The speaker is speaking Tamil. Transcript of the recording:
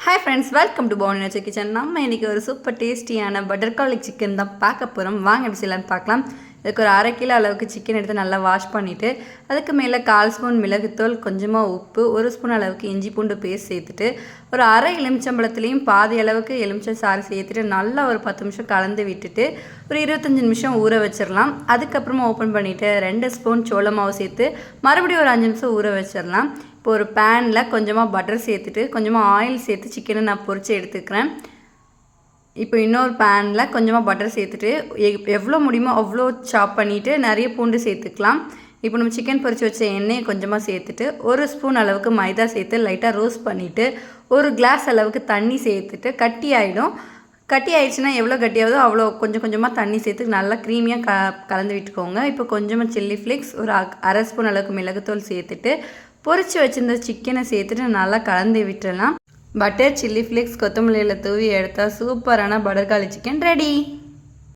Hi friends, welcome to Born Nature Kitchen. நம்ம இன்னைக்கு ஒரு சூப்பர் டேஸ்டியான பட்டர் garlic சிக்கன் தான் பார்க்க போகிறோம். வாங்க எப்படி செய்யலாம்னு பார்க்கலாம். இதுக்கு ஒரு 1/2 கிலோ அளவுக்கு சிக்கன் எடுத்து நல்லா வாஷ் பண்ணிவிட்டு அதுக்கு மேலே 1/4 ஸ்பூன் மிளகுத்தூள், கொஞ்சமாக உப்பு, 1 ஸ்பூன் அளவுக்கு இஞ்சி பூண்டு பேஸ்ட் சேர்த்துட்டு ஒரு அரை எலுமிச்சம்பழத்துலேயும் பாதி அளவுக்கு எலுமிச்சை சாறு சேர்த்துட்டு நல்லா ஒரு 10 நிமிஷம் கலந்து விட்டுட்டு ஒரு 25 நிமிஷம் ஊற வச்சிடலாம். அதுக்கப்புறமா ஓப்பன் பண்ணிவிட்டு 2 ஸ்பூன் சோள மாவு சேர்த்து மறுபடியும் ஒரு 5 நிமிஷம் ஊற வச்சிடலாம். இப்போ ஒரு பேனில் கொஞ்சமாக பட்டர் சேர்த்துட்டு கொஞ்சமாக ஆயில் சேர்த்து சிக்கனை நான் பொரித்து எடுத்துக்கிறேன். இப்போ இன்னொரு பேனில் கொஞ்சமாக பட்டர் சேர்த்துட்டு எவ்வளோ முடியுமோ அவ்வளோ சாப் பண்ணிவிட்டு நிறைய பூண்டு சேர்த்துக்கலாம். இப்போ நம்ம சிக்கன் பொரித்து வச்ச எண்ணெயை கொஞ்சமாக சேர்த்துட்டு 1 ஸ்பூன் அளவுக்கு மைதா சேர்த்து லைட்டாக ரோஸ்ட் பண்ணிவிட்டு ஒரு கிளாஸ் அளவுக்கு தண்ணி சேர்த்துட்டு கட்டி ஆயிடுச்சுன்னா எவ்வளோ கட்டியாவதோ அவ்வளோ கொஞ்சம் கொஞ்சமாக தண்ணி சேர்த்து நல்லா க்ரீமியாக கலந்து விட்டுக்கோங்க. இப்போ கொஞ்சமாக சில்லி ஃப்ளேக்ஸ், ஒரு 1/2 ஸ்பூன் அளவுக்கு மிளகுத்தூள் சேர்த்துட்டு பொரிச்சு வச்சிருந்த சிக்கனை சேர்த்துட்டு நல்லா கலந்து விட்டுடலாம். பட்டர், சில்லி ஃப்ளேக்ஸ், கொத்தமல்லியில் தூவி எடுத்தால் சூப்பரான பட்டர் garlic சிக்கன் ரெடி.